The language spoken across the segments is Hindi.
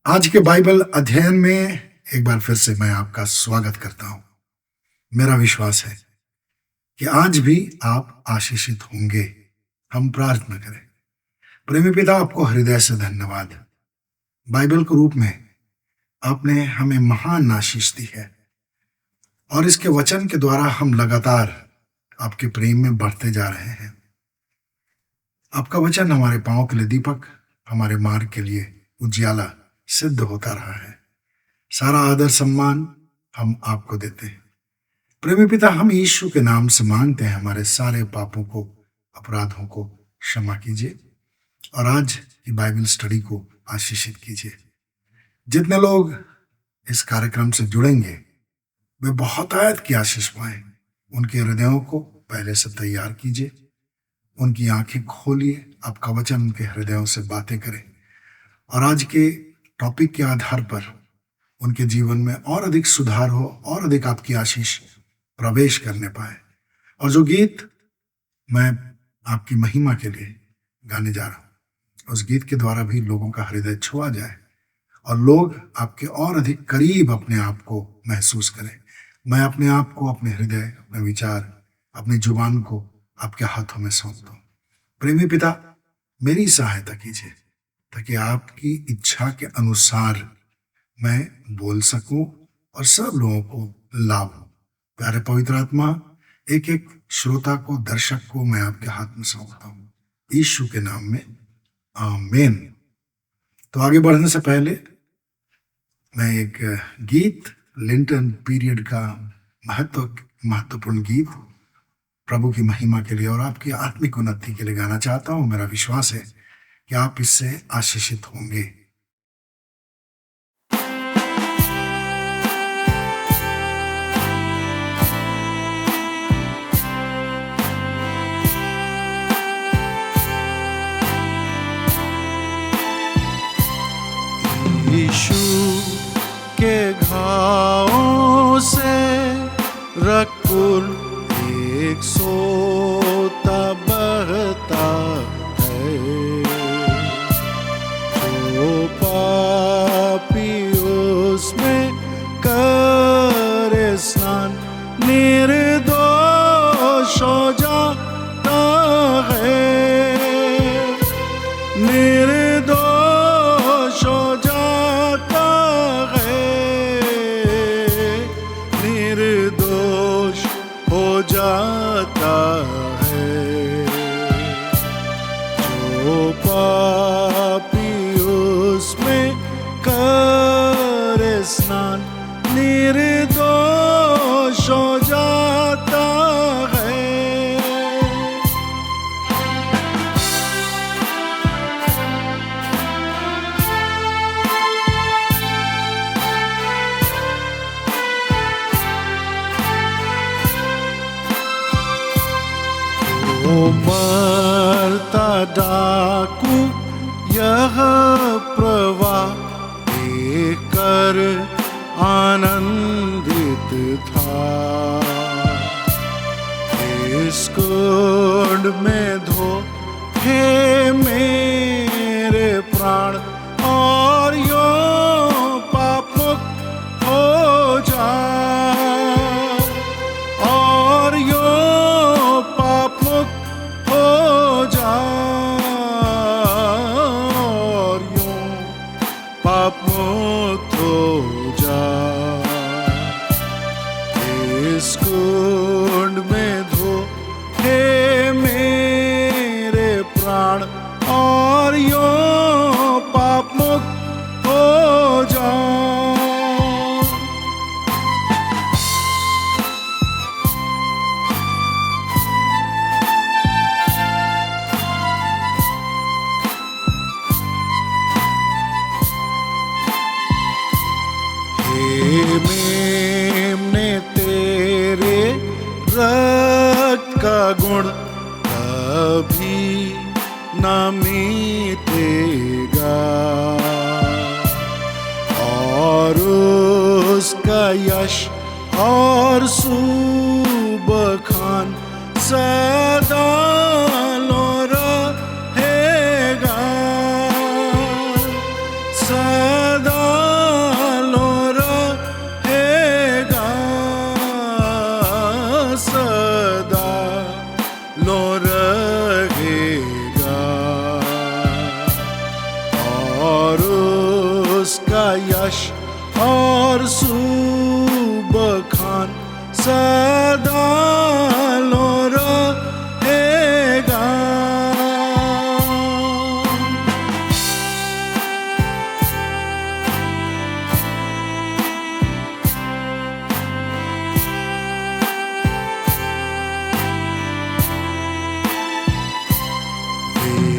आज के बाइबल अध्ययन में एक बार फिर से मैं आपका स्वागत करता हूं। मेरा विश्वास है कि आज भी आप आशीषित होंगे। हम प्रार्थना करें। प्रेमी पिता, आपको हृदय से धन्यवाद। बाइबल के रूप में आपने हमें महान आशीष दी है और इसके वचन के द्वारा हम लगातार आपके प्रेम में बढ़ते जा रहे हैं। आपका वचन हमारे पांव के लिए दीपक, हमारे मार्ग के लिए उजियाला सिद्ध होता रहा है। सारा आदर सम्मान हम आपको देते हैं। प्रेमी पिता, हम यीशु के नाम से मांगते हैं, हमारे सारे पापों को, अपराधों को क्षमा कीजिए और आज की बाइबल स्टडी को आशीषित कीजिए। जितने लोग इस कार्यक्रम से जुड़ेंगे वे बहुत आयत की आशीष पाएं। उनके हृदयों को पहले से तैयार कीजिए, उनकी आंखें खोलिए, आपका वचन उनके हृदयों से बातें करें और आज के टॉपिक के आधार पर उनके जीवन में और अधिक सुधार हो और अधिक आपकी आशीष प्रवेश करने पाए। और जो गीत मैं आपकी महिमा के लिए गाने जा रहा हूं, उस गीत के द्वारा भी लोगों का हृदय छुआ जाए और लोग आपके और अधिक करीब अपने आप को महसूस करें। मैं अपने आप को, अपने हृदय, अपने विचार, अपनी जुबान को आपके हाथों में सौंपता हूं। प्रेमी पिता, मेरी सहायता कीजिए ताकि आपकी इच्छा के अनुसार मैं बोल सकूं और सब लोगों को लाभ हो। प्यारे पवित्र आत्मा, एक एक श्रोता को, दर्शक को मैं आपके हाथ में सौंपता हूं, यीशु के नाम में, आमीन। तो आगे बढ़ने से पहले मैं एक गीत, लिंटन पीरियड का महत्वपूर्ण गीत प्रभु की महिमा के लिए और आपकी आत्मिक उन्नति के लिए गाना चाहता हूं। मेरा विश्वास है कि आप इससे आशीषित होंगे। यीशु के घावों से रकुल एक सोता बहता है, जो पापी उसमें करे स्नान निर्दोष हो जाता है, निर्दोष हो जाता है, निर्दोष हो जाता है। जो पापी उसमें करे स्नान निर्दोष हो जाता है। ओ मरता डाकू यह प्रवाह देकर आनंदित था, इस कुंड में धो हे मेरे प्राण और यो पाप मुक्त हो जा, और यो पाप मुक्त हो जा, और यो पाप मुक्त हो जा। इस कुंड में धो हे मेरे प्राण और यो पाप मुक्त हो जा। मेमने तेरे रक्त का गुण कभी न मिटेगा और उसका यश और सुबखान सदा लो रहेगा, सदा और उसका यश और सुबखान सदा लो रहेगा।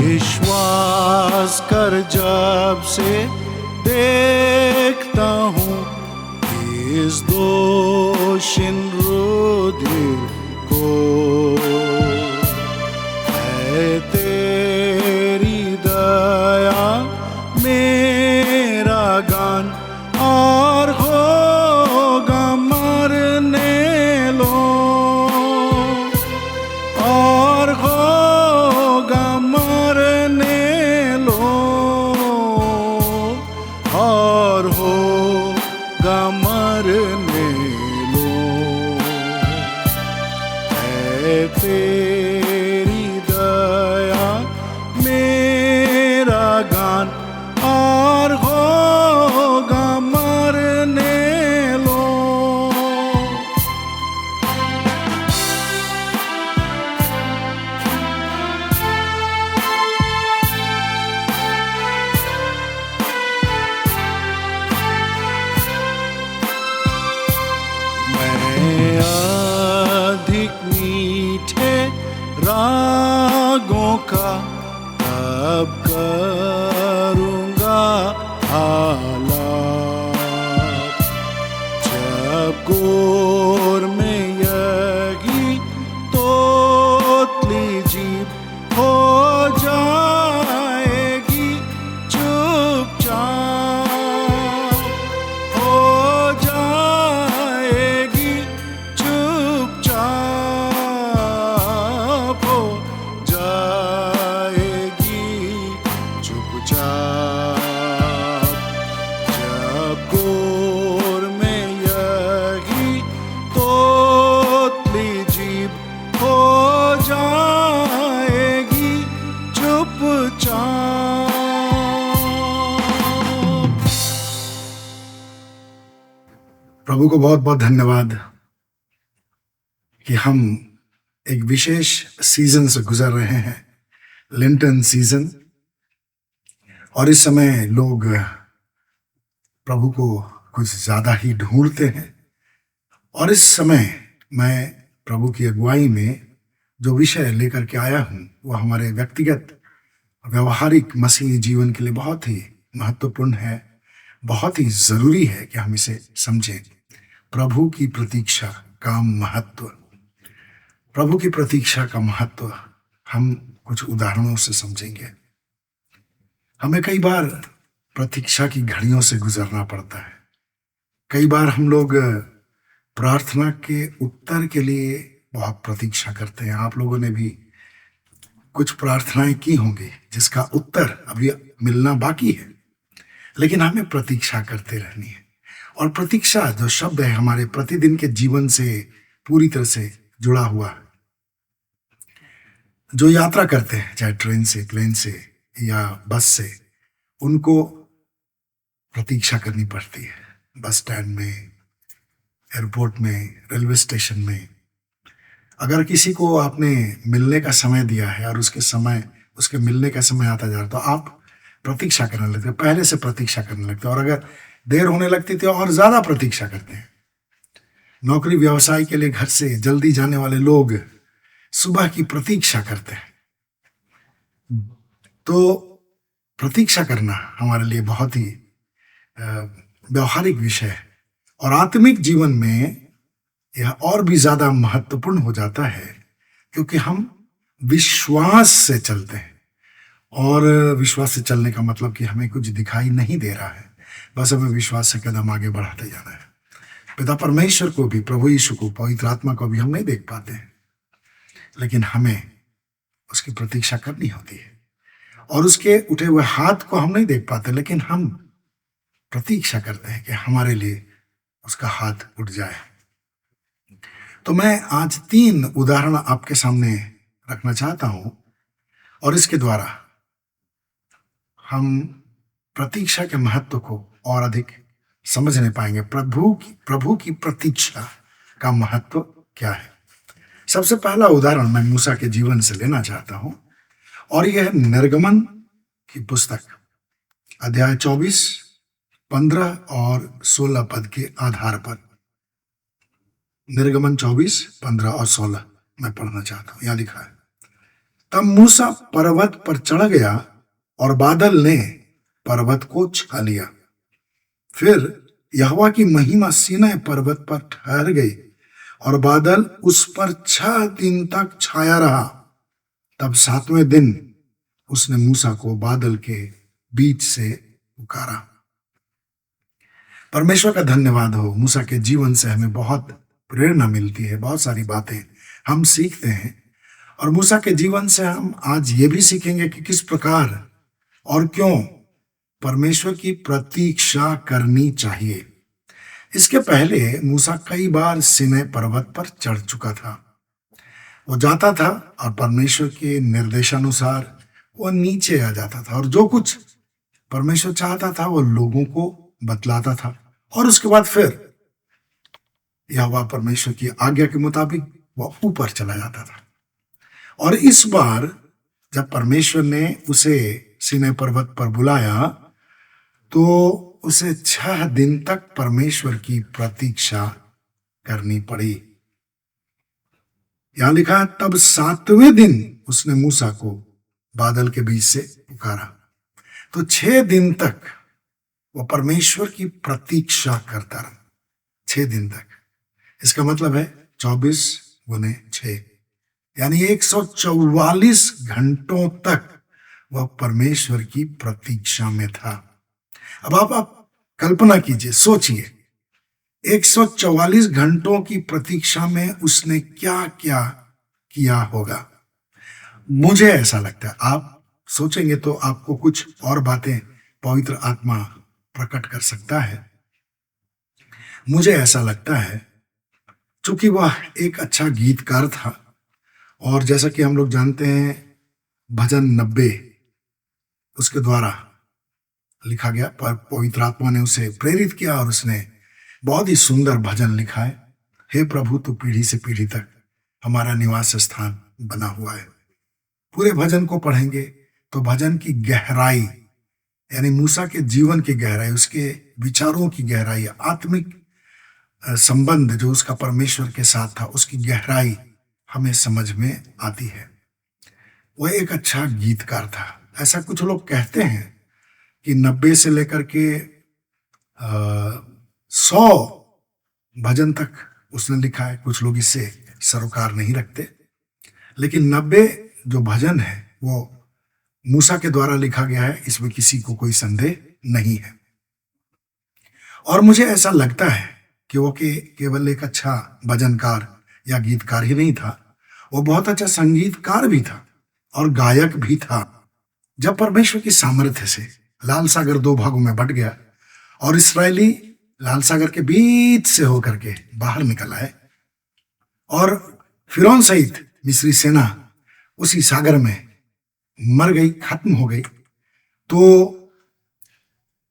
विश्वास कर जब से देखता हूँ इस दोषिन रुधिर को, है तेरी दया मेरा गान और होगा मरने लो, और होगा मरने लो, और होगा मरने लो। है तेरी दया मेरा गान और होगा मरने लो। मैं अधिक मीठे रागों का तब करूँगा आलाप, जब गोर में यही तोतली जीभ हो जाएगी चुपचाप, हो जाएगी चुपचाप, हो जाएगी चुपचाप। जब गोर में यही तोतली जीभ हो जाएगी चुपचाप। प्रभु को बहुत बहुत धन्यवाद कि हम एक विशेष सीजन से गुजर रहे हैं, लिंटन सीजन, और इस समय लोग प्रभु को कुछ ज्यादा ही ढूंढते हैं। और इस समय मैं प्रभु की अगुवाई में जो विषय लेकर के आया हूं वो हमारे व्यक्तिगत व्यवहारिक मसीही जीवन के लिए बहुत ही महत्वपूर्ण है, बहुत ही जरूरी है कि हम इसे समझें। प्रभु की प्रतीक्षा का महत्व, प्रभु की प्रतीक्षा का महत्व हम कुछ उदाहरणों से समझेंगे। हमें कई बार प्रतीक्षा की घड़ियों से गुजरना पड़ता है। कई बार हम लोग प्रार्थना के उत्तर के लिए बहुत प्रतीक्षा करते हैं। आप लोगों ने भी कुछ प्रार्थनाएं की होंगी जिसका उत्तर अभी मिलना बाकी है, लेकिन हमें प्रतीक्षा करते रहनी है। और प्रतीक्षा जो शब्द है हमारे प्रतिदिन के जीवन से पूरी तरह से जुड़ा हुआ है। जो यात्रा करते हैं चाहे ट्रेन से, प्लेन से या बस से, उनको प्रतीक्षा करनी पड़ती है। बस स्टैंड में, एयरपोर्ट में, रेलवे स्टेशन में। अगर किसी को आपने मिलने का समय दिया है और उसके मिलने का समय आता जा रहा है तो आप प्रतीक्षा करने लगते हैं, पहले से प्रतीक्षा करने लगते हैं। और अगर देर होने लगती तो और ज्यादा प्रतीक्षा करते हैं। नौकरी व्यवसाय के लिए घर से जल्दी जाने वाले लोग सुबह की प्रतीक्षा करते हैं। तो प्रतीक्षा करना हमारे लिए बहुत ही व्यवहारिक विषय है। और आत्मिक जीवन में यह और भी ज्यादा महत्वपूर्ण हो जाता है क्योंकि हम विश्वास से चलते हैं। और विश्वास से चलने का मतलब कि हमें कुछ दिखाई नहीं दे रहा है, बस हमें विश्वास से कदम आगे बढ़ाते जाना है। पिता परमेश्वर को भी, प्रभु यीशु को, पवित्र आत्मा को भी हम नहीं देख पाते हैं, लेकिन हमें उसकी प्रतीक्षा करनी होती है। और उसके उठे हुए हाथ को हम नहीं देख पाते, लेकिन हम प्रतीक्षा करते हैं कि हमारे लिए उसका हाथ उठ जाए। तो मैं आज 3 उदाहरण आपके सामने रखना चाहता हूं और इसके द्वारा हम प्रतीक्षा के महत्व को और अधिक समझने पाएंगे। प्रभु की प्रतीक्षा का महत्व क्या है। सबसे पहला उदाहरण मैं मूसा के जीवन से लेना चाहता हूं, और यह निर्गमन की पुस्तक अध्याय 24, 15 और 16 पद के आधार पर। निर्गमन 24, 15 और 16 मैं पढ़ना चाहता हूं। यहां लिखा है, तब मूसा पर्वत पर चढ़ गया और बादल ने पर्वत को छा लिया। फिर यहोवा की महिमा सीनै पर्वत पर ठहर गई और बादल उस पर 6 दिन तक छाया रहा। तब 7वें दिन उसने मूसा को बादल के बीच से पुकारा। परमेश्वर का धन्यवाद हो। मूसा के जीवन से हमें बहुत प्रेरणा मिलती है, बहुत सारी बातें हम सीखते हैं, और मूसा के जीवन से हम आज ये भी सीखेंगे कि किस प्रकार और क्यों परमेश्वर की प्रतीक्षा करनी चाहिए। इसके पहले मूसा कई बार सीनै पर्वत पर चढ़ चुका था। वो जाता था और परमेश्वर के निर्देशानुसार वो नीचे आ जाता था, और जो कुछ परमेश्वर चाहता था वो लोगों को बतलाता था, और उसके बाद फिर यहोवा परमेश्वर की आज्ञा के मुताबिक वो ऊपर चला जाता था। और इस बार जब परमेश्वर ने उसे सीनै पर्वत पर बुलाया तो उसे 6 दिन तक परमेश्वर की प्रतीक्षा करनी पड़ी। यहां लिखा है, तब 7वें दिन उसने मूसा को बादल के बीच से पुकारा। तो 6 दिन तक वो परमेश्वर की प्रतीक्षा करता रहा। 6 दिन तक, इसका मतलब है 24 गुने 6, यानी 144 घंटों तक वह परमेश्वर की प्रतीक्षा में था। अब आप कल्पना कीजिए, सोचिए, 144 घंटों की प्रतीक्षा में उसने क्या क्या किया होगा। मुझे ऐसा लगता है, आप सोचेंगे तो आपको कुछ और बातें पवित्र आत्मा प्रकट कर सकता है। मुझे ऐसा लगता है, चूंकि वह एक अच्छा गीतकार था, और जैसा कि हम लोग जानते हैं भजन 90 उसके द्वारा लिखा गया, पर पवित्र आत्मा ने उसे प्रेरित किया और उसने बहुत ही सुंदर भजन लिखा है। हे प्रभु, तू पीढ़ी से पीढ़ी तक हमारा निवास स्थान बना हुआ है। पूरे भजन को पढ़ेंगे तो भजन की गहराई, यानी मूसा के जीवन की गहराई, उसके विचारों की गहराई, आत्मिक संबंध जो उसका परमेश्वर के साथ था, उसकी गहराई हमें समझ में आती है। वह एक अच्छा गीतकार था। ऐसा कुछ लोग कहते हैं कि 90 से लेकर के 100 भजन तक उसने लिखा है। कुछ लोग इससे सरोकार नहीं रखते, लेकिन 90 जो भजन है वो मूसा के द्वारा लिखा गया है, इसमें किसी को कोई संदेह नहीं है। और मुझे ऐसा लगता है कि वो केवल एक अच्छा भजनकार या गीतकार ही नहीं था, वो बहुत अच्छा संगीतकार भी था और गायक भी था। जब परमेश्वर की सामर्थ्य से लाल सागर 2 भागों में बंट गया और इस्राएली लाल सागर के बीच से होकर के बाहर निकल आए, और फिरौन सहित मिस्री सेना उसी सागर में मर गई, खत्म हो गई, तो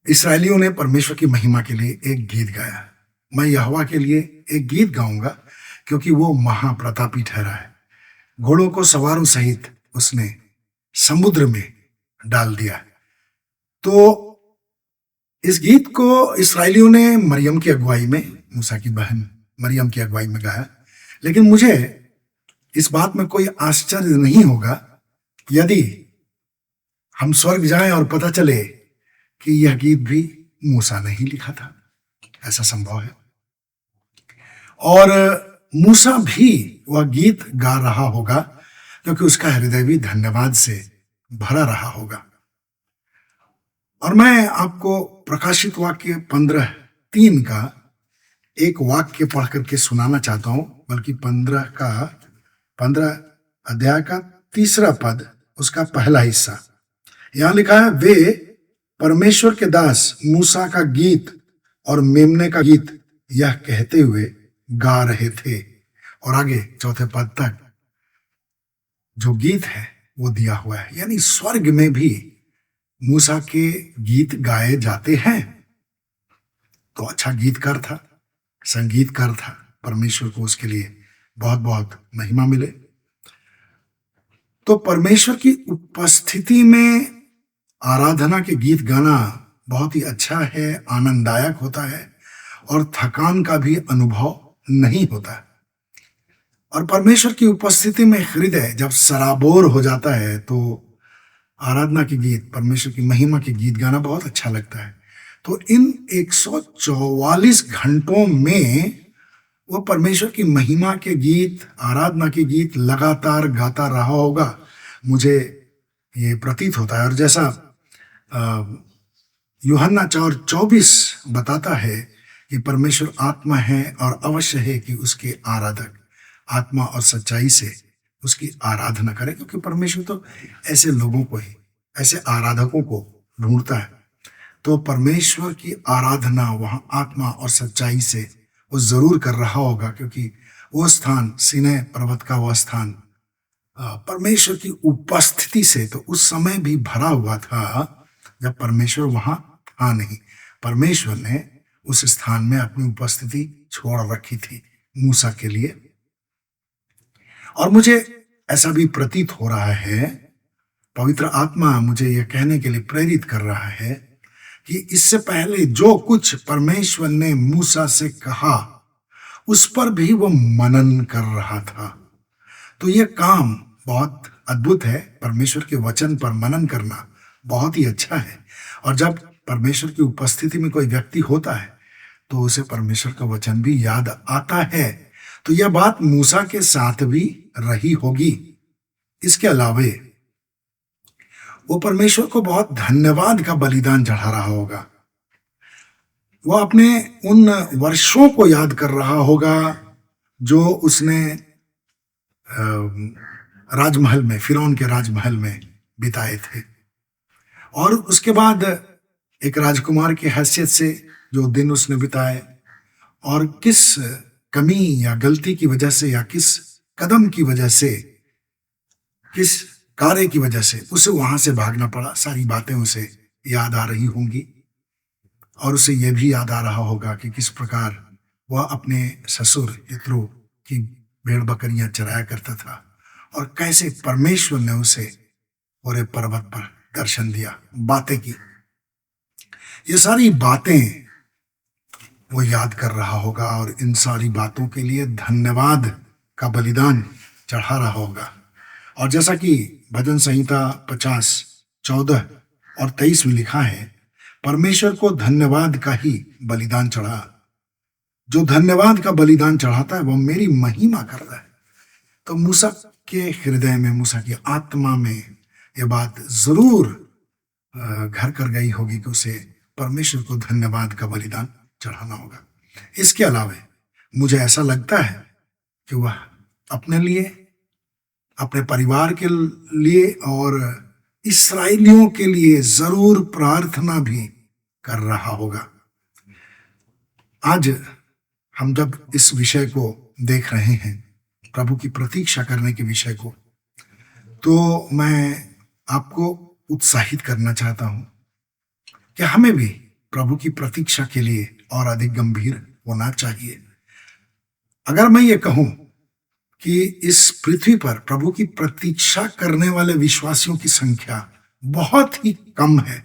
इस्राएलियों ने परमेश्वर की महिमा के लिए एक गीत गाया। मैं यहोवा के लिए एक गीत गाऊंगा क्योंकि वो महाप्रतापी ठहरा है। घोड़ों को सवारों सहित उसने समुद्र में डाल दिया। तो इस गीत को इस्राएलियों ने मरियम की अगुवाई में, मूसा की बहन मरियम की अगुवाई में गाया। लेकिन मुझे इस बात में कोई आश्चर्य नहीं होगा यदि हम स्वर्ग जाएं और पता चले कि यह गीत भी मूसा ने ही लिखा था। ऐसा संभव है। और मूसा भी वह गीत गा रहा होगा क्योंकि उसका हृदय भी धन्यवाद से भरा रहा होगा। और मैं आपको प्रकाशित वाक्य 15:3 का एक वाक्य पढ़ करके सुनाना चाहता हूं, बल्कि 15 अध्याय का 3 पद, उसका पहला हिस्सा। यहां लिखा है, वे परमेश्वर के दास मूसा का गीत और मेमने का गीत यह कहते हुए गा रहे थे। और आगे 4 पद तक जो गीत है वो दिया हुआ है। यानी स्वर्ग में भी मूसा के गीत गाए जाते हैं, तो अच्छा गीतकार था, संगीतकार था, परमेश्वर को उसके लिए बहुत बहुत महिमा मिले। तो परमेश्वर की उपस्थिति में आराधना के गीत गाना बहुत ही अच्छा है, आनंददायक होता है और थकान का भी अनुभव नहीं होता है। और परमेश्वर की उपस्थिति में हृदय जब सराबोर हो जाता है तो आराधना के गीत, परमेश्वर की महिमा के गीत गाना बहुत अच्छा लगता है। तो इन 144 घंटों में वो परमेश्वर की महिमा के गीत, आराधना के गीत लगातार गाता रहा होगा, मुझे ये प्रतीत होता है। और जैसा यूहन्ना 4:24 बताता है कि परमेश्वर आत्मा है और अवश्य है कि उसके आराधक आत्मा और सच्चाई से उसकी आराधना करें, क्योंकि परमेश्वर तो ऐसे लोगों को ही, ऐसे आराधकों को ढूंढता है। तो परमेश्वर की आराधना वहाँ आत्मा और सच्चाई से वो जरूर कर रहा होगा, क्योंकि वो स्थान, सीनै पर्वत का वो स्थान परमेश्वर की उपस्थिति से तो उस समय भी भरा हुआ था जब परमेश्वर वहां था नहीं। परमेश्वर ने उस स्थान में अपनी उपस्थिति छोड़ रखी थी मूसा के लिए। और मुझे ऐसा भी प्रतीत हो रहा है, पवित्र आत्मा मुझे यह कहने के लिए प्रेरित कर रहा है कि इससे पहले जो कुछ परमेश्वर ने मूसा से कहा उस पर भी वो मनन कर रहा था। तो यह काम बहुत अद्भुत है, परमेश्वर के वचन पर मनन करना बहुत ही अच्छा है। और जब परमेश्वर की उपस्थिति में कोई व्यक्ति होता है तो उसे परमेश्वर का वचन भी याद आता है। तो यह बात मूसा के साथ भी रही होगी। इसके अलावे वो परमेश्वर को बहुत धन्यवाद का बलिदान चढ़ा रहा होगा। वो अपने उन वर्षों को याद कर रहा होगा जो उसने राजमहल में, फिरौन के राजमहल में बिताए थे। और उसके बाद एक राजकुमार की हैसियत से जो दिन उसने बिताए, और किस कमी या गलती की वजह से या किस कदम की वजह से, किस कार्य की वजह से उसे वहां से भागना पड़ा, सारी बातें उसे याद आ रही होंगी। और उसे यह भी याद आ रहा होगा कि किस प्रकार वह अपने ससुर यत्रो की भेड़ बकरियां चराया करता था और कैसे परमेश्वर ने उसे पूरे पर्वत पर दर्शन दिया, बातें की। ये सारी बातें वो याद कर रहा होगा और इन सारी बातों के लिए धन्यवाद का बलिदान चढ़ा रहा होगा। और जैसा कि भजन संहिता 50:14 और 23 में लिखा है, परमेश्वर को धन्यवाद का ही बलिदान चढ़ा। जो धन्यवाद का बलिदान चढ़ाता है वो मेरी महिमा करता है। तो मूसा के हृदय में, मूसा की आत्मा में ये बात जरूर घर कर गई होगी कि उसे परमेश्वर को धन्यवाद का बलिदान चढ़ाना होगा। इसके अलावा मुझे ऐसा लगता है कि वह अपने लिए, अपने परिवार के लिए और इस्राएलियों के लिए जरूर प्रार्थना भी कर रहा होगा। आज हम जब इस विषय को देख रहे हैं, प्रभु की प्रतीक्षा करने के विषय को, तो मैं आपको उत्साहित करना चाहता हूं कि हमें भी प्रभु की प्रतीक्षा के लिए और अधिक गंभीर होना चाहिए। अगर मैं ये कहूं कि इस पृथ्वी पर प्रभु की प्रतीक्षा करने वाले विश्वासियों की संख्या बहुत ही कम है,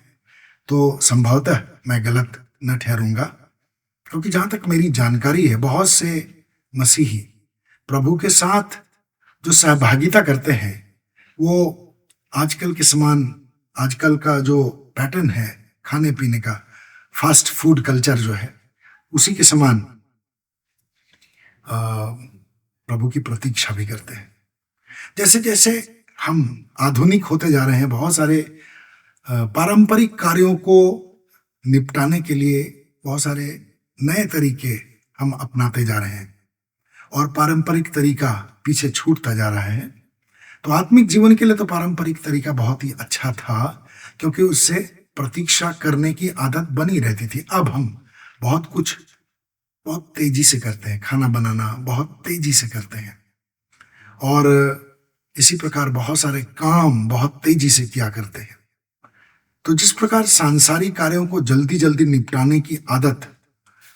तो संभवतः मैं गलत न ठहरूंगा, क्योंकि जहां तक मेरी जानकारी है, बहुत से मसीही प्रभु के साथ जो सहभागिता करते हैं वो आजकल के समान, आजकल का जो पैटर्न है खाने पीने का, फास्ट फूड कल्चर जो है, उसी के समान प्रभु की प्रतीक्षा भी करते हैं। जैसे जैसे हम आधुनिक होते जा रहे हैं, बहुत सारे पारंपरिक कार्यों को निपटाने के लिए बहुत सारे नए तरीके हम अपनाते जा रहे हैं और पारंपरिक तरीका पीछे छूटता जा रहा है। तो आत्मिक जीवन के लिए तो पारंपरिक तरीका बहुत ही अच्छा था, क्योंकि उससे प्रतीक्षा करने की आदत बनी रहती थी। अब हम बहुत कुछ बहुत तेजी से करते हैं, खाना बनाना बहुत तेजी से करते हैं और इसी प्रकार बहुत सारे काम बहुत तेजी से किया करते हैं। तो जिस प्रकार सांसारिक कार्यों को जल्दी जल्दी निपटाने की आदत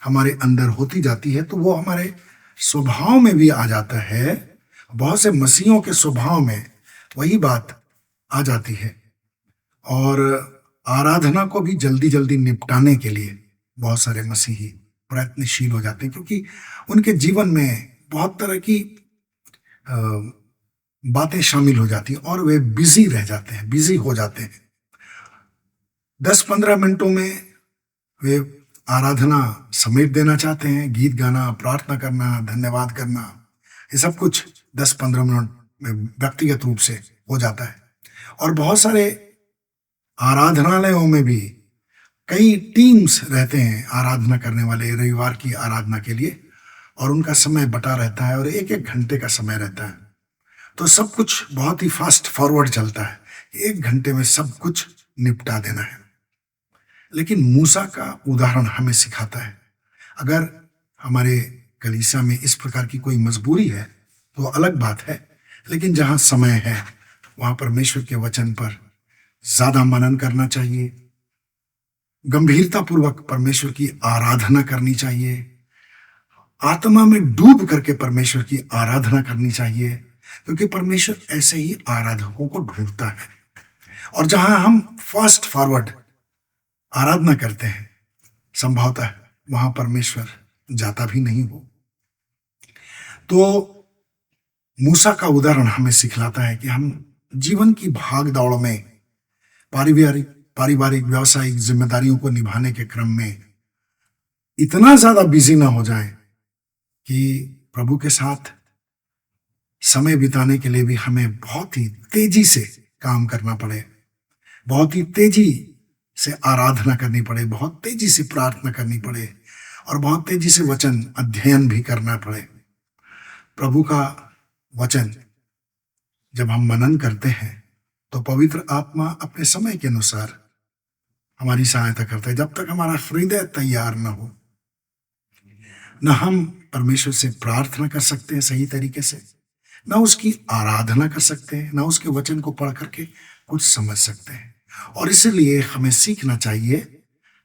हमारे अंदर होती जाती है, तो वो हमारे स्वभाव में भी आ जाता है। बहुत से मसीहों के स्वभाव में वही बात आ जाती है, और आराधना को भी जल्दी जल्दी निपटाने के लिए बहुत सारे मसीही प्रयत्नशील हो जाते हैं, क्योंकि उनके जीवन में बहुत तरह की बातें शामिल हो जाती हैं और वे बिजी रह जाते हैं, बिजी हो जाते हैं। 10-15 मिनटों में वे आराधना समेट देना चाहते हैं, गीत गाना, प्रार्थना करना, धन्यवाद करना, ये सब कुछ 10-15 मिनट में व्यक्तिगत रूप से हो जाता है। और बहुत सारे आराधनालयों में भी कई टीम्स रहते हैं आराधना करने वाले रविवार की आराधना के लिए, और उनका समय बटा रहता है और 1-1 घंटे का समय रहता है। तो सब कुछ बहुत ही फास्ट फॉरवर्ड चलता है, 1 घंटे में सब कुछ निपटा देना है। लेकिन मूसा का उदाहरण हमें सिखाता है, अगर हमारे कलीसिया में इस प्रकार की कोई मजबूरी है तो अलग बात है, लेकिन जहां समय है वहां परमेश्वर के वचन पर ज्यादा मनन करना चाहिए, गंभीरता पूर्वक परमेश्वर की आराधना करनी चाहिए, आत्मा में डूब करके परमेश्वर की आराधना करनी चाहिए, क्योंकि परमेश्वर ऐसे ही आराधकों को ढूंढता है। और जहां हम फास्ट फॉरवर्ड आराधना करते हैं, संभवतः वहां परमेश्वर जाता भी नहीं हो। तो मूसा का उदाहरण हमें सिखलाता है कि हम जीवन की भाग दौड़ में पारिवारिक व्यावसायिक जिम्मेदारियों को निभाने के क्रम में इतना ज्यादा बिजी ना हो जाए कि प्रभु के साथ समय बिताने के लिए भी हमें बहुत ही तेजी से काम करना पड़े, बहुत ही तेजी से आराधना करनी पड़े, बहुत तेजी से प्रार्थना करनी पड़े, और बहुत तेजी से वचन अध्ययन भी करना पड़े। प्रभु का वचन जब हम मनन करते हैं तो पवित्र आत्मा अपने समय के अनुसार हमारी सहायता करता है। जब तक हमारा हृदय तैयार न हो, न हम परमेश्वर से प्रार्थना कर सकते हैं सही तरीके से, न उसकी आराधना कर सकते हैं, न उसके वचन को पढ़ करके कुछ समझ सकते हैं। और इसलिए हमें सीखना चाहिए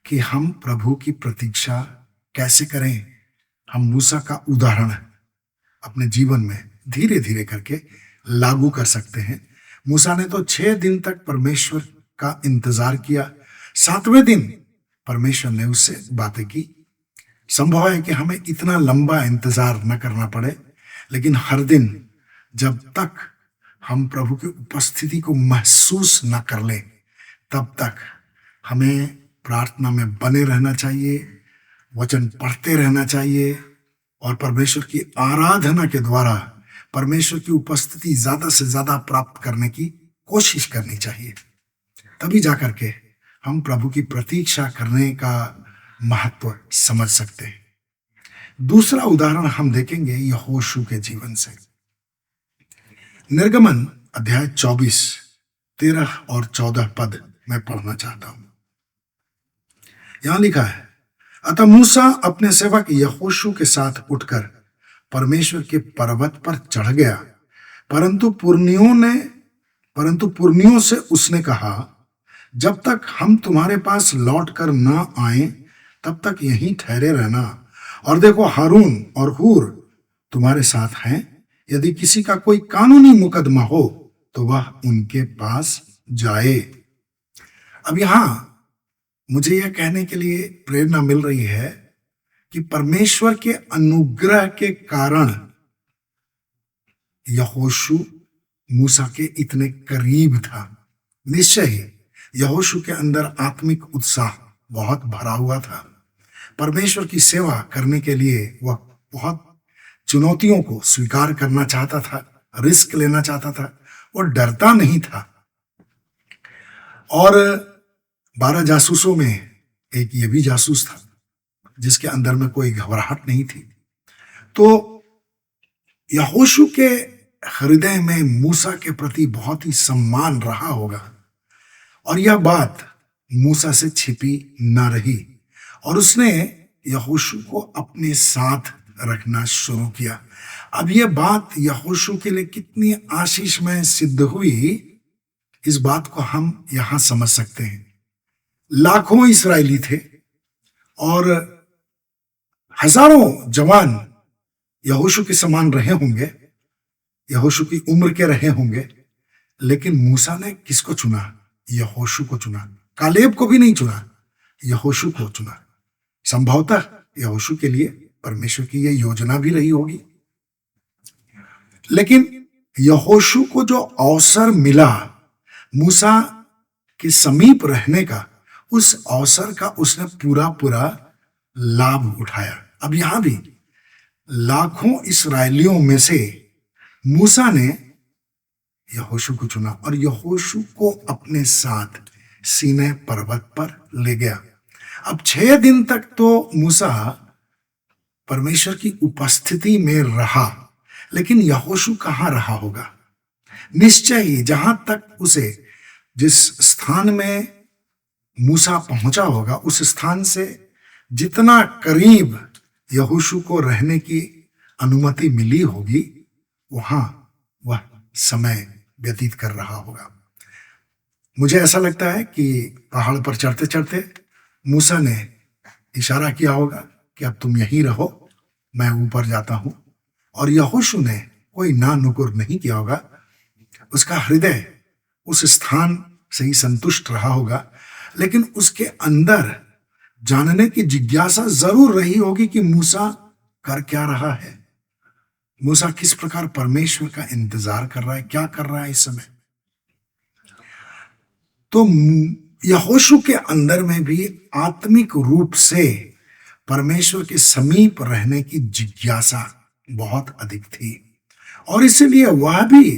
कि हम प्रभु की प्रतीक्षा कैसे करें। हम मूसा का उदाहरण अपने जीवन में धीरे धीरे करके लागू कर सकते हैं। मूसा ने तो 6 दिन तक परमेश्वर का इंतजार किया, 7वें दिन परमेश्वर ने उससे बातें की। संभव है कि हमें इतना लंबा इंतजार न करना पड़े, लेकिन हर दिन जब तक हम प्रभु की उपस्थिति को महसूस न कर लें, तब तक हमें प्रार्थना में बने रहना चाहिए, वचन पढ़ते रहना चाहिए, और परमेश्वर की आराधना के द्वारा परमेश्वर की उपस्थिति ज्यादा से ज्यादा प्राप्त करने की कोशिश करनी चाहिए। तभी जाकर के हम प्रभु की प्रतीक्षा करने का महत्व समझ सकते हैं। दूसरा उदाहरण हम देखेंगे यहोशू के जीवन से। निर्गमन अध्याय 24, 13 और 14 पद मैं पढ़ना चाहता हूं। यहां लिखा है, अतः मूसा अपने सेवक यहोशू के साथ उठकर परमेश्वर के पर्वत पर चढ़ गया, परंतु पुरनियों से उसने कहा, जब तक हम तुम्हारे पास लौट कर न आए तब तक यहीं ठहरे रहना, और देखो हारून और हूर तुम्हारे साथ हैं, यदि किसी का कोई कानूनी मुकदमा हो तो वह उनके पास जाए। अब यहां मुझे यह कहने के लिए प्रेरणा मिल रही है कि परमेश्वर के अनुग्रह के कारण यहोशू मूसा के इतने करीब था। निश्चय ही यहोशू के अंदर आत्मिक उत्साह बहुत भरा हुआ था। परमेश्वर की सेवा करने के लिए वह बहुत चुनौतियों को स्वीकार करना चाहता था, रिस्क लेना चाहता था, वो डरता नहीं था। और 12 जासूसों में एक ये भी जासूस था जिसके अंदर में कोई घबराहट नहीं थी। तो यहोशू के हृदय में मूसा के प्रति बहुत ही सम्मान रहा होगा, और यह बात मूसा से छिपी न रही, और उसने यहोशू को अपने साथ रखना शुरू किया। अब यह बात यहोशू के लिए कितनी आशीषमय सिद्ध हुई, इस बात को हम यहां समझ सकते हैं। लाखों इस्राएली थे और हजारों जवान यहोशू के समान रहे होंगे, यहोशू की उम्र के रहे होंगे, लेकिन मूसा ने किसको चुना? यहोशू को चुना। कालेब को भी नहीं चुना, यहोशू को चुना। संभवतः यहोशू के लिए परमेश्वर की यह योजना भी रही होगी। लेकिन यहोशू को जो अवसर मिला मूसा के समीप रहने का, उस अवसर का उसने पूरा पूरा लाभ उठाया। अब यहां भी लाखों इस्राएलियों में से मूसा ने यहोशू को चुना और यहोशू को अपने साथ सीनै पर्वत पर ले गया। अब 6 दिन तक तो मूसा परमेश्वर की उपस्थिति में रहा, लेकिन यहोशू कहां रहा होगा? निश्चय ही जहां तक उसे जिस स्थान में मूसा पहुंचा होगा, उस स्थान से जितना करीब यहोशू को रहने की अनुमति मिली होगी, वहां वह समय व्यतीत कर रहा होगा। मुझे ऐसा लगता है कि पहाड़ पर चढ़ते चढ़ते मूसा ने इशारा किया होगा कि अब तुम यहीं रहो, मैं ऊपर जाता हूं। और यहोशू ने कोई ना नुकुर नहीं किया होगा, उसका हृदय उस स्थान से ही संतुष्ट रहा होगा, लेकिन उसके अंदर जानने की जिज्ञासा जरूर रही होगी कि मूसा कर क्या रहा है, मूसा किस प्रकार परमेश्वर का इंतजार कर रहा है, क्या कर रहा है इस समय। तो यहोशू के अंदर में भी आत्मिक रूप से परमेश्वर के समीप रहने की जिज्ञासा बहुत अधिक थी और इसलिए वह भी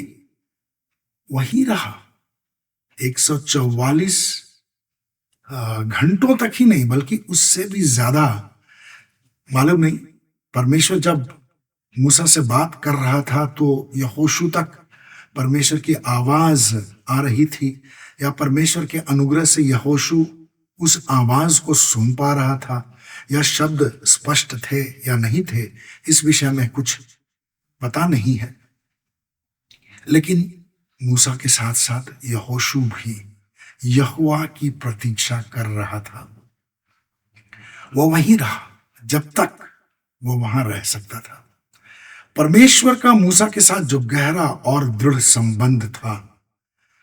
वही रहा। 144 घंटों तक ही नहीं बल्कि उससे भी ज्यादा, मालूम नहीं, परमेश्वर जब मूसा से बात कर रहा था तो यहोशू तक परमेश्वर की आवाज आ रही थी या परमेश्वर के अनुग्रह से यहोशू उस आवाज को सुन पा रहा था या शब्द स्पष्ट थे या नहीं थे, इस विषय में कुछ पता नहीं है। लेकिन मूसा के साथ साथ यहोशू भी यहोवा की प्रतीक्षा कर रहा था। वो वहीं रहा जब तक वो वहां रह सकता था। परमेश्वर का मूसा के साथ जो गहरा और दृढ़ संबंध था,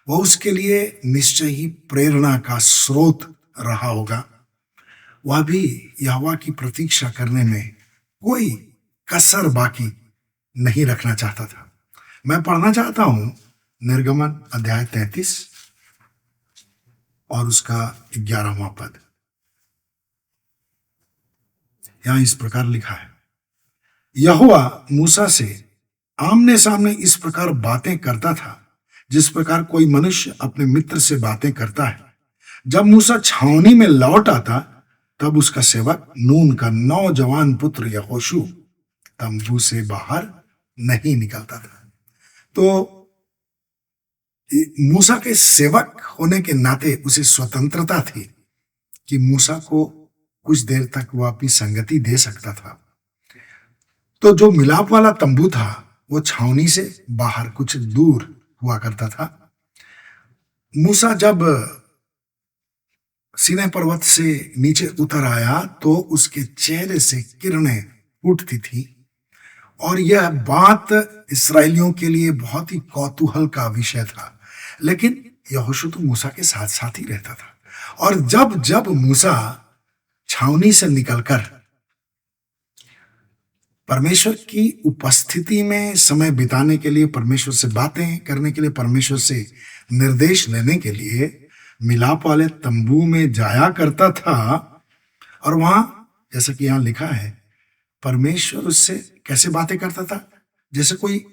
वह उसके लिए निश्चय ही प्रेरणा का स्रोत रहा होगा। वह भी यहोवा की प्रतीक्षा करने में कोई कसर बाकी नहीं रखना चाहता था। मैं पढ़ना चाहता हूं निर्गमन अध्याय 33 और उसका 11वां पद। यहां इस प्रकार लिखा है, यहोवा मूसा से आमने सामने इस प्रकार बातें करता था जिस प्रकार कोई मनुष्य अपने मित्र से बातें करता है। जब मूसा छावनी में लौट आता तब उसका सेवक नून का नौजवान पुत्र यहोशू तंबू से बाहर नहीं निकलता था। तो मूसा के सेवक होने के नाते उसे स्वतंत्रता थी कि मूसा को कुछ देर तक वह अपनी संगति दे सकता था। तो जो मिलाप वाला तंबू था वो छावनी से बाहर कुछ दूर हुआ करता था। मूसा जब सीनै पर्वत से नीचे उतर आया तो उसके चेहरे से किरणें उठती थी और यह बात इस्राएलियों के लिए बहुत ही कौतूहल का विषय था। लेकिन यहोशू तो मूसा के साथ साथ ही रहता था और जब जब मूसा छावनी से निकलकर परमेश्वर की उपस्थिति में समय बिताने के लिए, परमेश्वर से बातें करने के लिए, परमेश्वर से निर्देश लेने के लिए मिलाप वाले तंबू में जाया करता था और वहां, जैसा कि यहां लिखा है, परमेश्वर उससे कैसे बातें करता था? जैसे कोई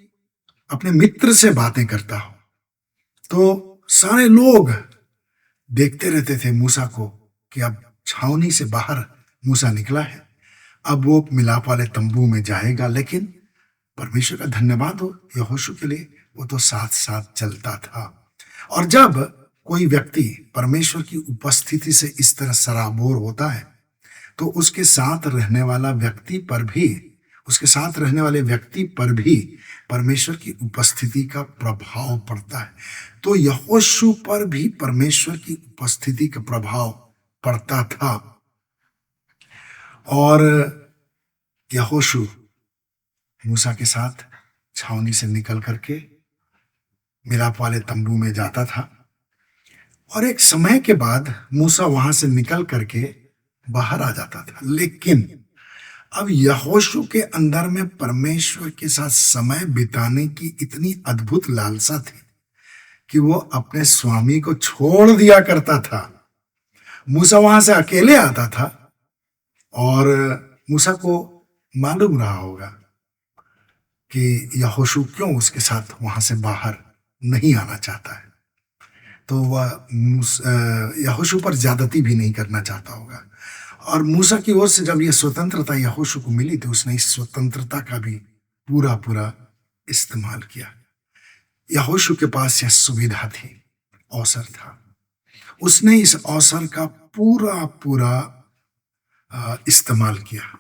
अपने मित्र से बातें करता हो। तो सारे लोग देखते रहते थे मूसा को कि अब छावनी से बाहर मूसा निकला है, अब वो मिलाप वाले तंबू में जाएगा। लेकिन परमेश्वर का धन्यवाद हो यहोशू के लिए, वो तो साथ साथ चलता था। और जब कोई व्यक्ति परमेश्वर की उपस्थिति से इस तरह सराबोर होता है तो उसके साथ रहने वाले व्यक्ति पर भी परमेश्वर की उपस्थिति का प्रभाव पड़ता है। तो यहोशू पर भी परमेश्वर की उपस्थिति का प्रभाव पड़ता था। और यहोशू मूसा के साथ छावनी से निकल करके मिलाप वाले तंबू में जाता था, और एक समय के बाद मूसा वहां से निकल करके बाहर आ जाता था। लेकिन अब यहोशू के अंदर में परमेश्वर के साथ समय बिताने की इतनी अद्भुत लालसा थी कि वो अपने स्वामी को छोड़ दिया करता था। मूसा वहां से अकेले आता था, और मूसा को मालूम रहा होगा कि यहोशू क्यों उसके साथ वहां से बाहर नहीं आना चाहता है, तो वह यहोशू पर ज्यादती भी नहीं करना चाहता होगा। और मूसा की ओर से जब यह स्वतंत्रता यहोशू को मिली तो उसने इस स्वतंत्रता का भी पूरा पूरा इस्तेमाल किया। यहोशू के पास यह सुविधा थी, अवसर था, उसने इस अवसर का पूरा पूरा इस्तेमाल किया।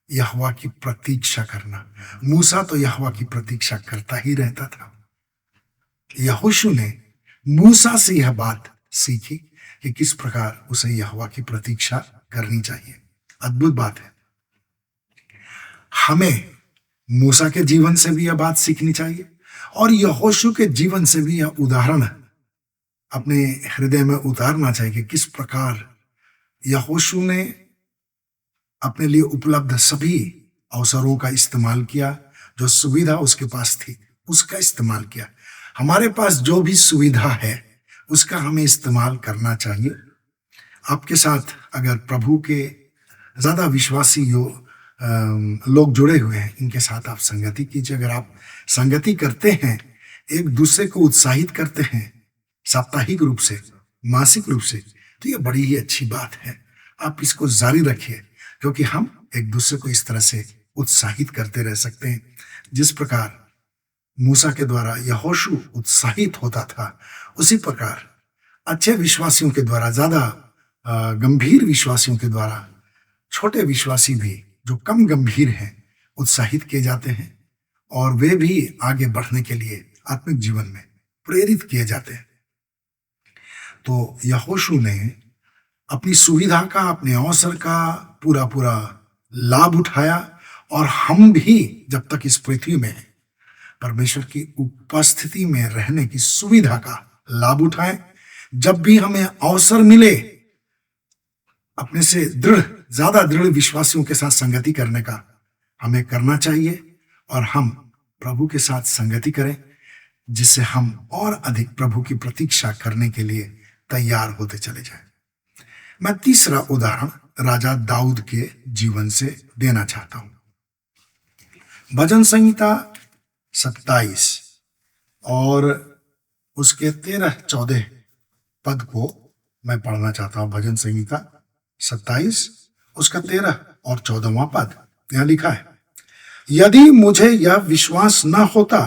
यहोवा की प्रतीक्षा करना, मूसा तो यहोवा की प्रतीक्षा करता ही रहता था। यहोशू ने मूसा से यह बात सीखी कि किस प्रकार उसे यहोवा की प्रतीक्षा करनी चाहिए। अद्भुत बात है। हमें मूसा के जीवन से भी यह बात सीखनी चाहिए, और यहोशू के जीवन से भी यह उदाहरण अपने हृदय में उतारना चाहिए कि किस प्रकार यहोशू ने अपने लिए उपलब्ध सभी अवसरों का इस्तेमाल किया, जो सुविधा उसके पास थी उसका इस्तेमाल किया। हमारे पास जो भी सुविधा है उसका हमें इस्तेमाल करना चाहिए। आपके साथ अगर प्रभु के ज्यादा विश्वासी लोग जुड़े हुए हैं, इनके साथ आप संगति कीजिए। अगर आप संगति करते हैं, एक दूसरे को उत्साहित करते हैं साप्ताहिक रूप से, मासिक रूप से, तो यह बड़ी ही अच्छी बात है। आप इसको जारी रखिए, क्योंकि हम एक दूसरे को इस तरह से उत्साहित करते रह सकते हैं। जिस प्रकार मूसा के द्वारा यहोशू उत्साहित होता था, उसी प्रकार अच्छे विश्वासियों के द्वारा, ज्यादा गंभीर विश्वासियों के द्वारा छोटे विश्वासी भी जो कम गंभीर हैं उत्साहित किए जाते हैं, और वे भी आगे बढ़ने के लिए आत्मिक जीवन में प्रेरित किए जाते हैं। तो यहोशू ने अपनी सुविधा का, अपने अवसर का पूरा पूरा लाभ उठाया, और हम भी जब तक इस पृथ्वी में परमेश्वर की उपस्थिति में रहने की सुविधा का लाभ उठाएं। जब भी हमें अवसर मिले, अपने से ज्यादा दृढ़ विश्वासियों के साथ संगति करने का हमें करना चाहिए, और हम प्रभु के साथ संगति करें, जिससे हम और अधिक प्रभु की प्रतीक्षा करने के लिए तैयार होते चले जाएं। मैं तीसरा उदाहरण राजा दाऊद के जीवन से देना चाहता हूं। भजन संहिता 27 और उसके 13-14 पद को मैं पढ़ना चाहता हूं। भजन संहिता 27 उसका 13 और 14वां पद। यहां लिखा है, यदि मुझे यह विश्वास न होता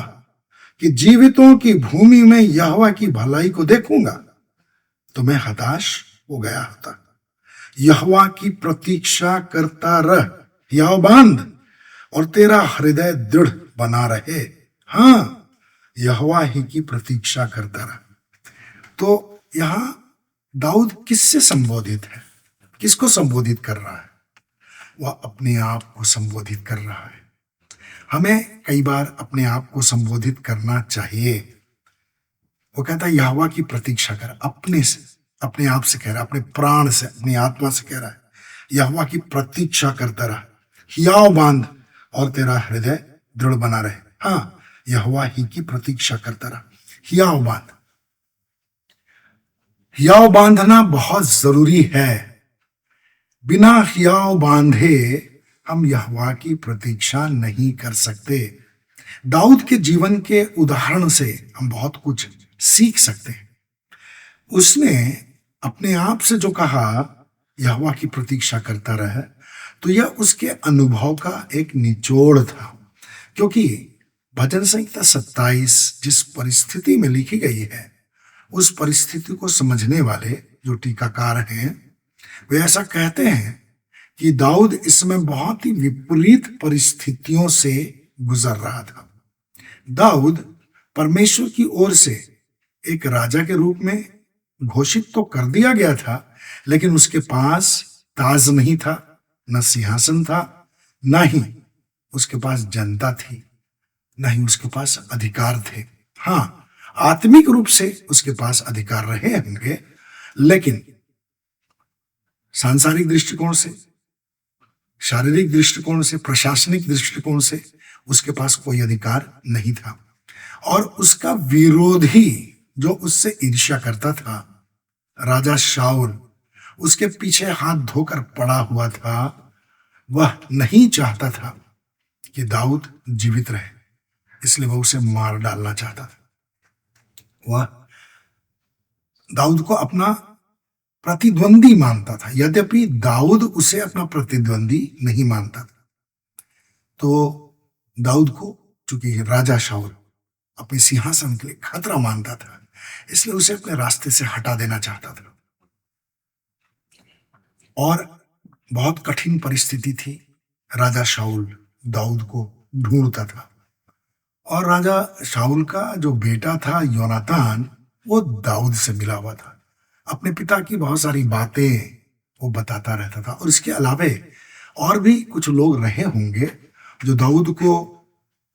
कि जीवितों की भूमि में यहोवा की भलाई को देखूंगा, तो मैं हताश हो गया होता। यहोवा की प्रतीक्षा करता रह, हियाव बांध, और तेरा हृदय दृढ़ बना रहे। हाँ, यहोवा ही की प्रतीक्षा करता रह। तो यहां दाऊद किससे संबोधित है? किसको संबोधित कर रहा है? वह अपने आप को संबोधित कर रहा है। हमें कई बार अपने आप को संबोधित करना चाहिए। वो कहता है यहोवा की प्रतीक्षा कर, अपने आप से कह रहा है, अपने प्राण से, अपनी आत्मा से कह रहा है, यहोवा की प्रतीक्षा करता रहा, हियाव बांध, और तेरा हृदय दृढ़ बना रहे। हाँ, यहोवा ही की प्रतीक्षा करता रहा, हियाव बांध। हियाव बांधना बहुत जरूरी है। बिना हियाव बांधे हम यहोवा की प्रतीक्षा नहीं कर सकते। दाऊद के जीवन के उदाहरण से हम बहुत कुछ सीख सकते हैं। उसने अपने आप से जो कहा यहोवा की प्रतीक्षा करता रहे, तो यह उसके अनुभव का एक निचोड़ था। क्योंकि भजन संहिता 27 जिस परिस्थिति में लिखी गई है, उस परिस्थिति को समझने वाले जो टीकाकार हैं, वे ऐसा कहते हैं कि दाऊद इसमें बहुत ही विपरीत परिस्थितियों से गुजर रहा था। दाऊद परमेश्वर की ओर से एक राजा के रूप में घोषित तो कर दिया गया था, लेकिन उसके पास ताज नहीं था, न सिंहासन था, न ही उसके पास जनता थी, न ही उसके पास अधिकार थे। हाँ, आत्मिक रूप से उसके पास अधिकार रहे होंगे, लेकिन सांसारिक दृष्टिकोण से, शारीरिक दृष्टिकोण से, प्रशासनिक दृष्टिकोण से उसके पास कोई अधिकार नहीं था। और उसका विरोधी जो उससे ईर्ष्या करता था, राजा शाऊल, उसके पीछे हाथ धोकर पड़ा हुआ था। वह नहीं चाहता था कि दाऊद जीवित रहे, इसलिए वह उसे मार डालना चाहता था। वह दाऊद को अपना प्रतिद्वंदी मानता था, यद्यपि दाऊद उसे अपना प्रतिद्वंदी नहीं मानता था। तो दाऊद को चूंकि राजा शाऊल अपने सिंहासन के लिए खतरा मानता था, इसलिए उसे अपने रास्ते से हटा देना चाहता था। और बहुत कठिन परिस्थिति थी। राजा शाऊल दाऊद को ढूंढता था, और राजा शाऊल का जो बेटा था योनातान, वो दाऊद से मिला हुआ था। अपने पिता की बहुत सारी बातें वो बताता रहता था। और इसके अलावे और भी कुछ लोग रहे होंगे जो दाऊद को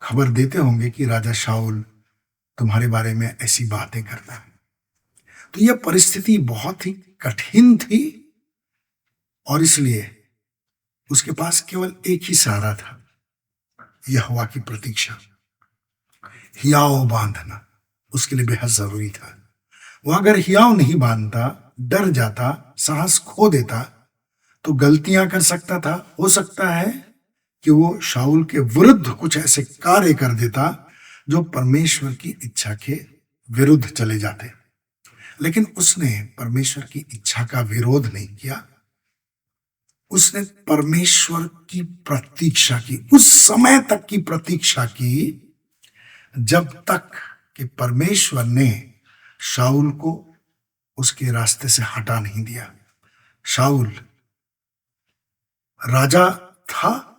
खबर देते होंगे कि राजा शाऊल तुम्हारे बारे में ऐसी बातें करता है। तो यह परिस्थिति बहुत ही कठिन थी, और इसलिए उसके पास केवल एक ही सहारा था, यहोवा की प्रतीक्षा, हियाव बांधना उसके लिए बेहद जरूरी था। वो अगर हियाव नहीं बांधता, डर जाता, साहस खो देता, तो गलतियां कर सकता था। हो सकता है कि वो शाऊल के विरुद्ध कुछ ऐसे कार्य कर देता जो परमेश्वर की इच्छा के विरुद्ध चले जाते। लेकिन उसने परमेश्वर की इच्छा का विरोध नहीं किया। उसने परमेश्वर की प्रतीक्षा की, उस समय तक की प्रतीक्षा की जब तक कि परमेश्वर ने शाऊल को उसके रास्ते से हटा नहीं दिया। शाऊल राजा था,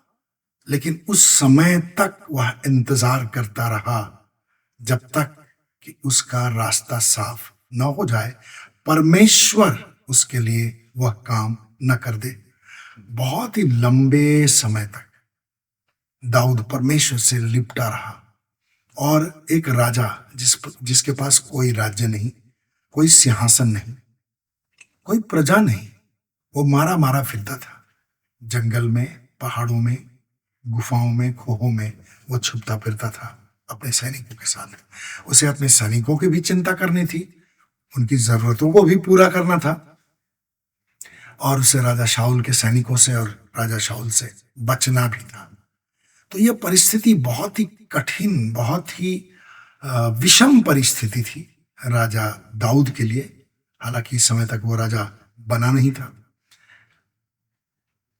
लेकिन उस समय तक वह इंतजार करता रहा जब तक कि उसका रास्ता साफ न हो जाए, परमेश्वर उसके लिए वह काम न कर दे। बहुत ही लंबे समय तक दाऊद परमेश्वर से लिपटा रहा, और एक राजा जिसके पास कोई राज्य नहीं, कोई सिंहासन नहीं, कोई प्रजा नहीं, वो मारा मारा फिरता था। जंगल में, पहाड़ों में, गुफाओं में, खोहों में वो छुपता फिरता था अपने सैनिकों के साथ। उसे अपने सैनिकों की भी चिंता करनी थी, उनकी जरूरतों को भी पूरा करना था, और उसे राजा शाऊल के सैनिकों से और राजा शाऊल से बचना भी था। तो यह परिस्थिति बहुत ही कठिन, बहुत ही विषम परिस्थिति थी राजा दाऊद के लिए। हालांकि इस समय तक वो राजा बना नहीं था।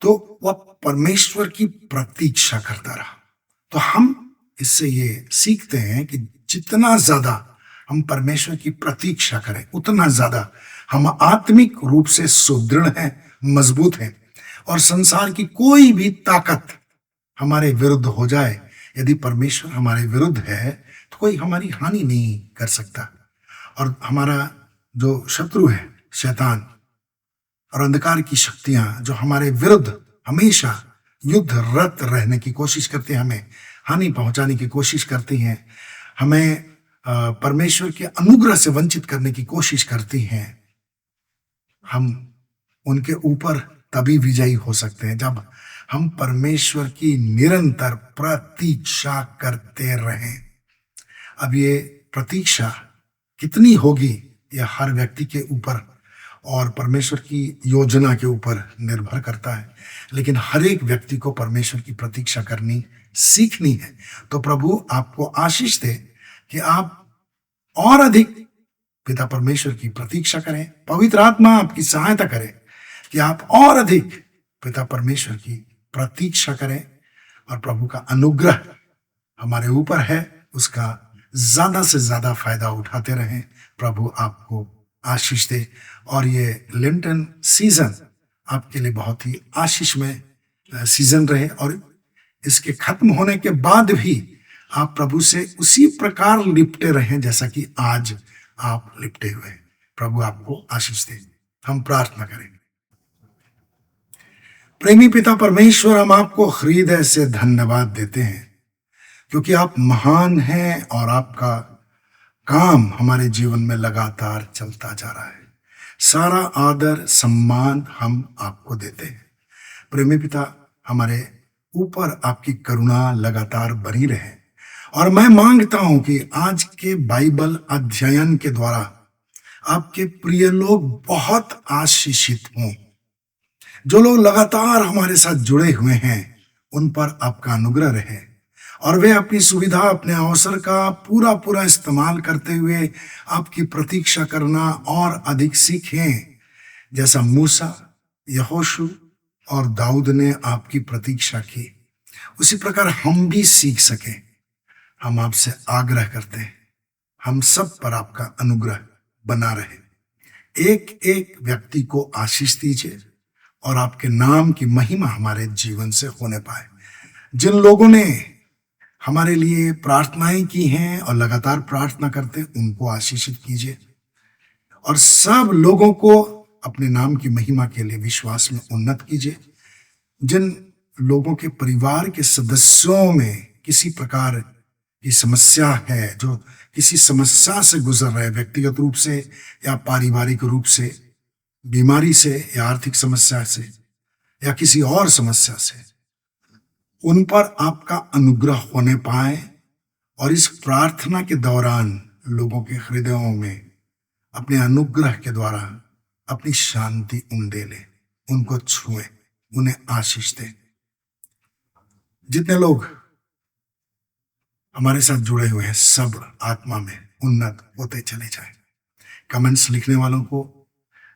तो वह परमेश्वर की प्रतीक्षा करता रहा। तो हम इससे ये सीखते हैं कि जितना ज्यादा हम परमेश्वर की प्रतीक्षा करें, उतना ज्यादा हम आत्मिक रूप से सुदृढ़ हैं, मजबूत हैं, और संसार की कोई भी ताकत हमारे विरुद्ध हो जाए, यदि परमेश्वर हमारे विरुद्ध है तो कोई हमारी हानि नहीं कर सकता। और हमारा जो शत्रु है शैतान और अंधकार की शक्तियां जो हमारे विरुद्ध हमेशा युद्धरत रहने की कोशिश करते हैं, हमें हानि पहुंचाने की कोशिश करती हैं, हमें परमेश्वर के अनुग्रह से वंचित करने की कोशिश करती हैं, हम उनके ऊपर तभी विजयी हो सकते हैं जब हम परमेश्वर की निरंतर प्रतीक्षा करते रहें। अब ये प्रतीक्षा कितनी होगी यह हर व्यक्ति के ऊपर और परमेश्वर की योजना के ऊपर निर्भर करता है, लेकिन हर एक व्यक्ति को परमेश्वर की प्रतीक्षा करनी सीखनी है। तो प्रभु आपको आशीष दे कि आप और अधिक पिता परमेश्वर की प्रतीक्षा करें। पवित्र आत्मा आपकी सहायता करे कि आप और अधिक पिता परमेश्वर की प्रतीक्षा करें, और प्रभु का अनुग्रह हमारे ऊपर है, उसका ज्यादा से ज्यादा फायदा उठाते रहें। प्रभु आपको आशीष दे, और ये लिंटन सीजन आपके लिए बहुत ही आशीषमय सीजन रहे, और इसके खत्म होने के बाद भी आप प्रभु से उसी प्रकार लिपटे रहें जैसा कि आज आप लिपटे हुए। प्रभु आपको आशीष दे। हम प्रार्थना करेंगे। प्रेमी पिता परमेश्वर, हम आपको हृदय से धन्यवाद देते हैं क्योंकि आप महान हैं और आपका काम हमारे जीवन में लगातार चलता जा रहा है। सारा आदर सम्मान हम आपको देते हैं। प्रेमी पिता, हमारे ऊपर आपकी करुणा लगातार बनी रहे और मैं मांगता हूं कि आज के बाइबल अध्ययन के द्वारा आपके प्रिय लोग बहुत आशीषित हों। जो लोग लगातार हमारे साथ जुड़े हुए हैं उन पर आपका अनुग्रह रहे और वे अपनी सुविधा, अपने अवसर का पूरा पूरा इस्तेमाल करते हुए आपकी प्रतीक्षा करना और अधिक सीखें, जैसा मूसा, यहोशू और दाऊद ने आपकी प्रतीक्षा की, उसी प्रकार हम भी सीख सकें। हम आपसे आग्रह करते हैं, हम सब पर आपका अनुग्रह बना रहे। एक एक व्यक्ति को आशीष दीजिए और आपके नाम की महिमा हमारे जीवन से होने पाए। जिन लोगों ने हमारे लिए प्रार्थनाएं की हैं और लगातार प्रार्थना करते हैं, उनको आशीषित कीजिए और सब लोगों को अपने नाम की महिमा के लिए विश्वास में उन्नत कीजिए। जिन लोगों के परिवार के सदस्यों में किसी प्रकार की समस्या है, जो किसी समस्या से गुजर रहे, व्यक्तिगत रूप से या पारिवारिक रूप से, बीमारी से या आर्थिक समस्या से या किसी और समस्या से, उन पर आपका अनुग्रह होने पाए और इस प्रार्थना के दौरान लोगों के हृदयों में अपने अनुग्रह के द्वारा अपनी शांति उंडेले, उनको छुए, उन्हें आशीष दे। जितने लोग हमारे साथ जुड़े हुए हैं सब आत्मा में उन्नत होते चले जाए। कमेंट्स लिखने वालों को,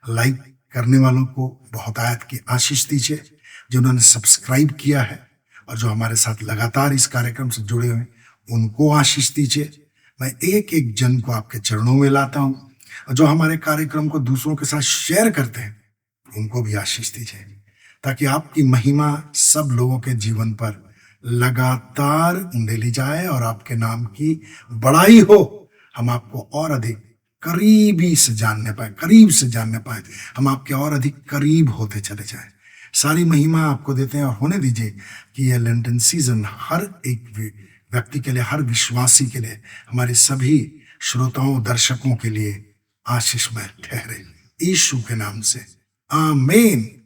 लाइक करने वालों को बहुत आयत की आशीष दीजिए। जिन्होंने सब्सक्राइब किया है और जो हमारे साथ लगातार इस कार्यक्रम से जुड़े हुए हैं उनको आशीष दीजिए। मैं एक एक जन को आपके चरणों में लाता हूं और जो हमारे कार्यक्रम को दूसरों के साथ शेयर करते हैं उनको भी आशीष दीजिए, ताकि आपकी महिमा सब लोगों के जीवन पर लगातार उंडेली जाए और आपके नाम की बड़ाई हो। हम आपको और अधिक करीब से जानने पाए, हम आपके और अधिक करीब होते चले जाएं। सारी महिमा आपको देते हैं और होने दीजिए कि यह लेंटन सीजन हर एक व्यक्ति के लिए, हर विश्वासी के लिए, हमारे सभी श्रोताओं, दर्शकों के लिए आशीषमय ठहरे। यीशु के नाम से आमीन।